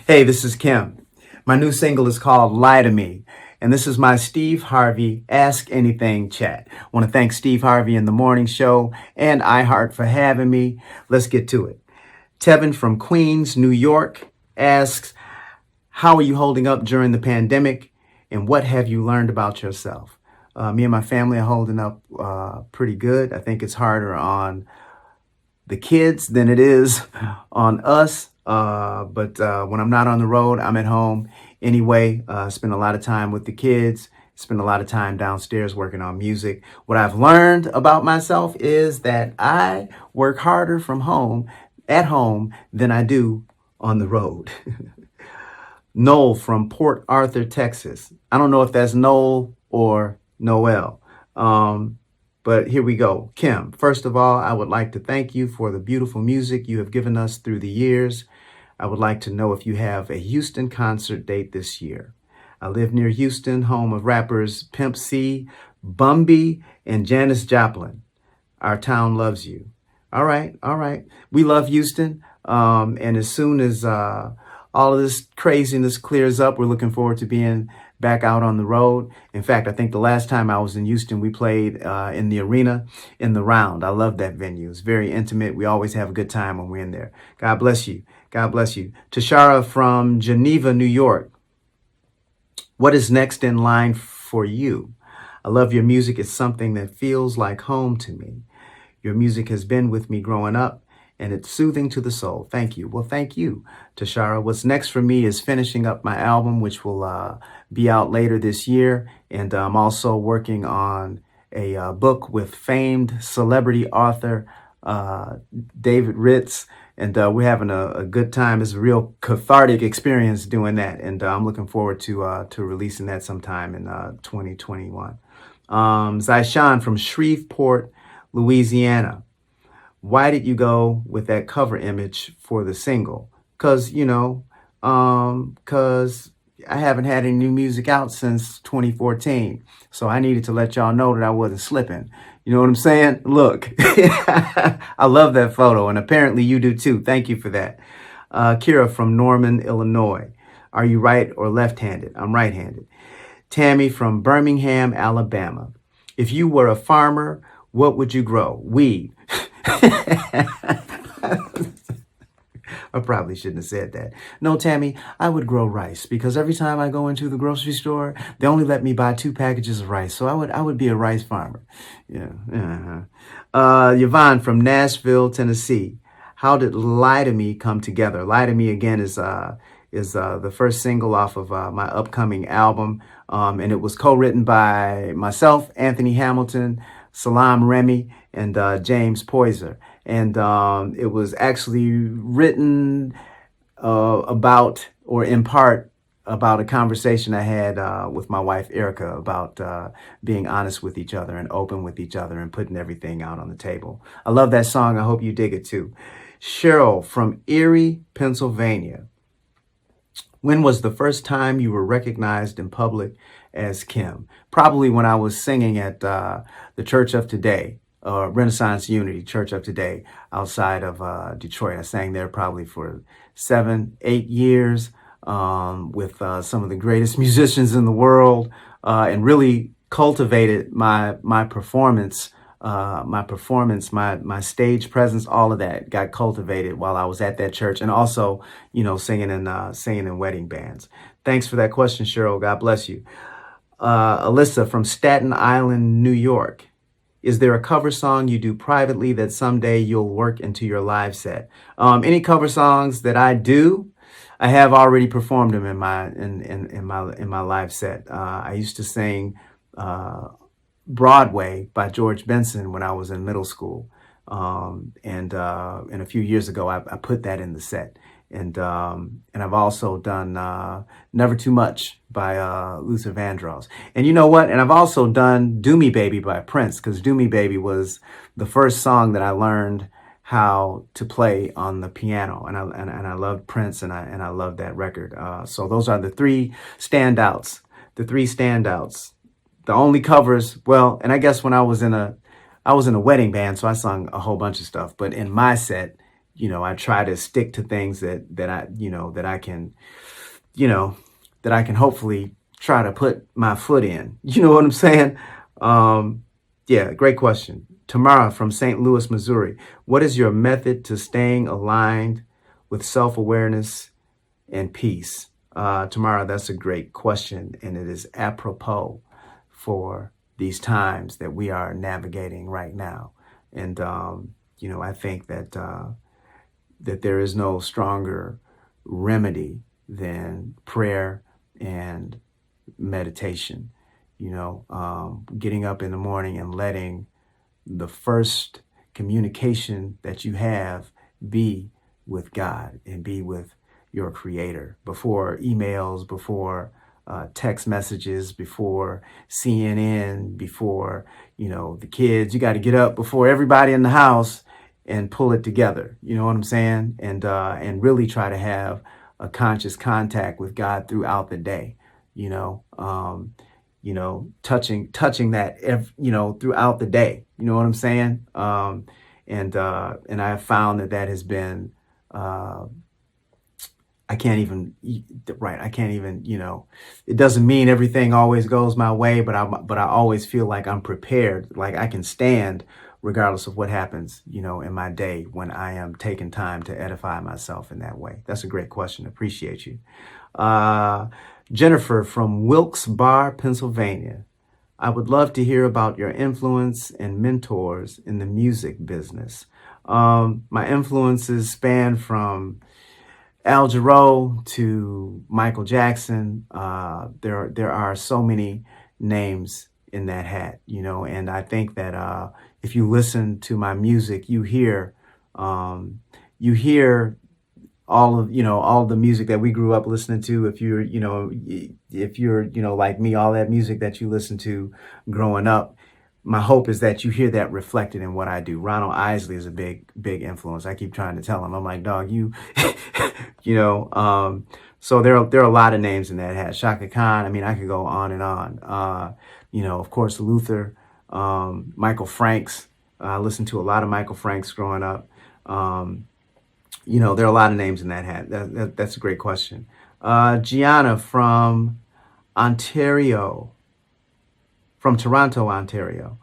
Hey, this is Kim. My new single is called Lie to Me, and this is my Steve Harvey Ask Anything chat. I want to thank Steve Harvey and the Morning Show and iHeart for having me. Let's get to it. Tevin from Queens, New York asks, how are you holding up during the pandemic, and what have you learned about yourself? Me and my family are holding up pretty good. I think it's harder on the kids than it is on us. But when I'm not on the road, I'm at home anyway. Spend a lot of time with the kids, spend a lot of time downstairs working on music. What I've learned about myself is that I work harder from home, at home, than I do on the road. Noel from Port Arthur, Texas. I don't know if that's Noel or Noel. But here we go. Kim, first of all, I would like to thank you for the beautiful music you have given us through the years. I would like to know if you have a Houston concert date this year. I live near Houston, home of rappers Pimp C, Bumby, and Janis Joplin. Our town loves you. All right, all right. We love Houston. And as soon as all of this craziness clears up, we're looking forward to being back out on the road. In fact, I think the last time I was in Houston, we played in the arena in the Round. I love that venue. It's very intimate. We always have a good time when we're in there. God bless you. God bless you. Tashara from Geneva, New York. What is next in line for you? I love your music. It's something that feels like home to me. Your music has been with me growing up, and it's soothing to the soul. Thank you. Well, thank you, Tashara. What's next for me is finishing up my album, which will be out later this year. And I'm also working on a book with famed celebrity author David Ritz. And we're having a good time. It's a real cathartic experience doing that. And I'm looking forward to releasing that sometime in 2021. Zyshan from Shreveport, Louisiana. Why did you go with that cover image for the single? Because I haven't had any new music out since 2014. So I needed to let y'all know that I wasn't slipping. You know what I'm saying? Look, I love that photo, and apparently you do too. Thank you for that. Kira from Norman, Illinois. Are you right or left-handed? I'm right-handed. Tammy from Birmingham, Alabama. If you were a farmer, what would you grow? Weed. I probably shouldn't have said that. No, Tammy, I would grow rice because every time I go into the grocery store, they only let me buy 2 packages of rice. So I would be a rice farmer. Yeah. Yvonne from Nashville, Tennessee. How did Lie to Me come together? Lie to Me again is the first single off of my upcoming album. And it was co-written by myself, Anthony Hamilton, Salam Remy, and James Poyser. And it was actually written about, or in part, about a conversation I had with my wife, Erica, about being honest with each other and open with each other and putting everything out on the table. I love that song. I hope you dig it too. Cheryl from Erie, Pennsylvania. When was the first time you were recognized in public as Kim? Probably when I was singing at the Church of Today, Renaissance Unity Church of Today, outside of Detroit. I sang there probably for 7, 8 years with some of the greatest musicians in the world, and really cultivated my performance. My stage presence, all of that got cultivated while I was at that church, and also, singing in wedding bands. Thanks for that question, Cheryl. God bless you. Alyssa from Staten Island, New York. Is there a cover song you do privately that someday you'll work into your live set? Any cover songs that I do, I have already performed them in my live set. I used to sing Broadway by George Benson when I was in middle school. And a few years ago, I put that in the set. And I've also done Never Too Much by Luther Vandross. And you know what? And I've also done Do Me Baby by Prince, because Do Me Baby was the first song that I learned how to play on the piano. And I loved Prince, and I loved that record. So those are the three standouts. The only covers, well, and I guess when I was in a wedding band, so I sung a whole bunch of stuff. But in my set, I try to stick to things that I, that I can, you know, that I can hopefully try to put my foot in. You know what I'm saying? Yeah, great question. Tamara from St. Louis, Missouri. What is your method to staying aligned with self-awareness and peace? Tamara, that's a great question, and it is apropos for these times that we are navigating right now. And I think that there is no stronger remedy than prayer and meditation. Getting up in the morning and letting the first communication that you have be with God and be with your creator before emails, before text messages, before CNN, before, the kids. You got to get up before everybody in the house and pull it together. You know what I'm saying? And really try to have a conscious contact with God throughout the day. Touching that, throughout the day. You know what I'm saying? And I have found that has been, I can't even, it doesn't mean everything always goes my way, but I always feel like I'm prepared, like I can stand regardless of what happens, in my day when I am taking time to edify myself in that way. That's a great question. Appreciate you. Jennifer from Wilkes-Barre, Pennsylvania. I would love to hear about your influence and mentors in the music business. My influences span from Al Jarreau to Michael Jackson. There are so many names in that hat, and I think that if you listen to my music, you hear all of the music that we grew up listening to. If you're like me, all that music that you listen to growing up, my hope is that you hear that reflected in what I do. Ronald Isley is a big influence. I keep trying to tell him, I'm like, dog, you, so there are a lot of names in that hat. Shaka Khan. I mean, I could go on and on. Of course, Luther, Michael Franks. I listened to a lot of Michael Franks growing up. There are a lot of names in that hat. That's a great question. Gianna from Ontario, from Toronto, Ontario.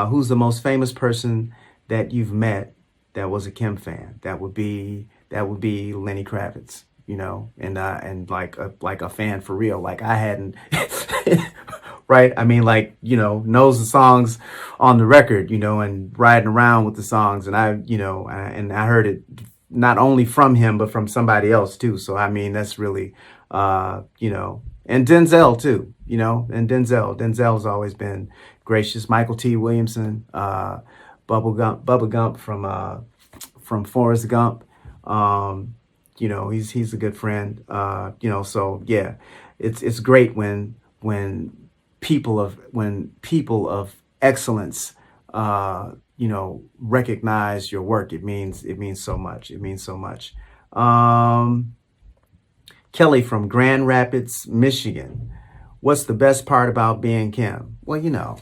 Who's the most famous person that you've met that was a Kim fan? That would be Lenny Kravitz. And like a fan for real. Like I hadn't, right? I mean, knows the songs on the record, and riding around with the songs. And I heard it not only from him, but from somebody else too. So, I mean, that's really, and Denzel too, Denzel's always been gracious. Michael T. Williamson, Bubba Gump from Forrest Gump. He's a good friend. So yeah, it's great when people of excellence, recognize your work. It means so much. It means so much. Kelly from Grand Rapids, Michigan. What's the best part about being Kim? Well, you know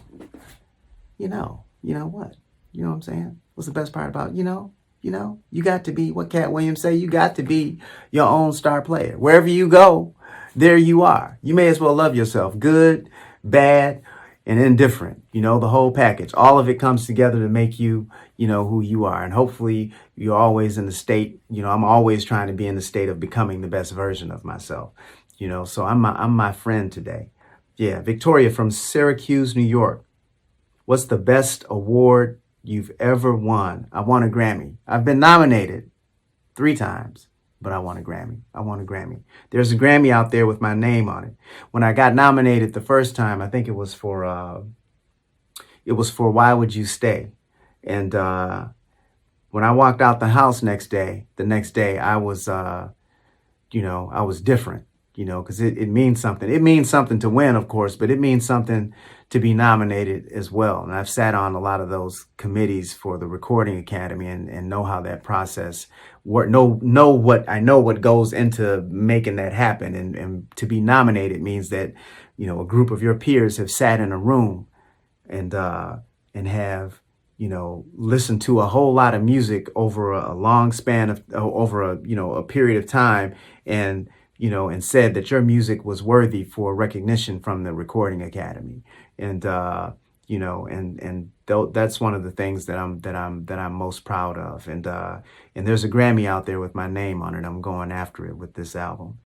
what? You know what I'm saying? What's the best part about, you got to be, what Cat Williams say, you got to be your own star player. Wherever you go, there you are. You may as well love yourself. Good, bad, and indifferent, the whole package. All of it comes together to make you, who you are. And hopefully you're always in the state, I'm always trying to be in the state of becoming the best version of myself, so I'm my friend today. Yeah. Victoria from Syracuse, New York. What's the best award you've ever won? I won a Grammy. I've been nominated 3 times, but I won a Grammy. There's a Grammy out there with my name on it. When I got nominated the first time, I think it was for Why Would You Stay? And when I walked out the house the next day, I was, I was different, because it means something. It means something to win, of course, but it means something to be nominated as well. And I've sat on a lot of those committees for the Recording Academy and know how that process works. Know what goes into making that happen. And to be nominated means that, a group of your peers have sat in a room and have, listened to a whole lot of music over a long span of over a period of time, and said that your music was worthy for recognition from the Recording Academy. And that's one of the things that I'm most proud of. And there's a Grammy out there with my name on it. I'm going after it with this album.